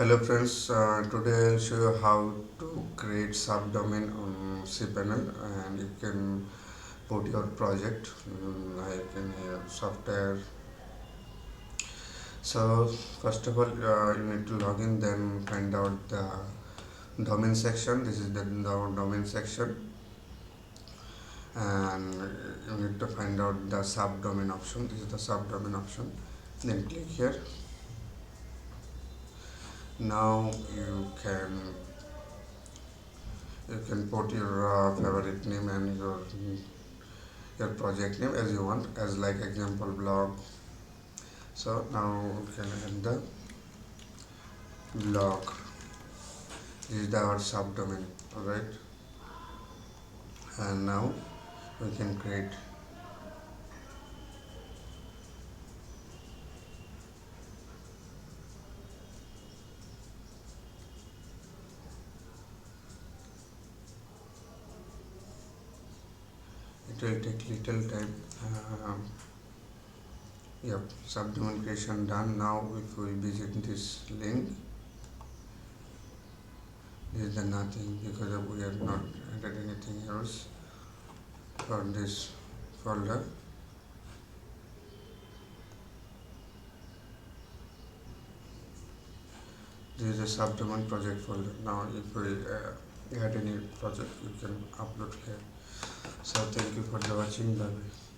Hello friends, today I'll show you how to create subdomain on cPanel, and you can put your project like in your software. So first of all, you need to log in, then find out the domain section. This is the domain section, and you need to find out the subdomain option. This is the subdomain option. Then click here. Now you can put your favorite name and your project name as you want, as like example blog. So now we can add the blog. This is our subdomain. Alright, and now we can create. It will take little time. Yep, subdomain creation done. Now if we visit this link, this is the nothing, because we have not added anything else for this folder. This is a subdomain project folder. Now if we add any project, we can upload here. So thank you for the watching. Bye bye.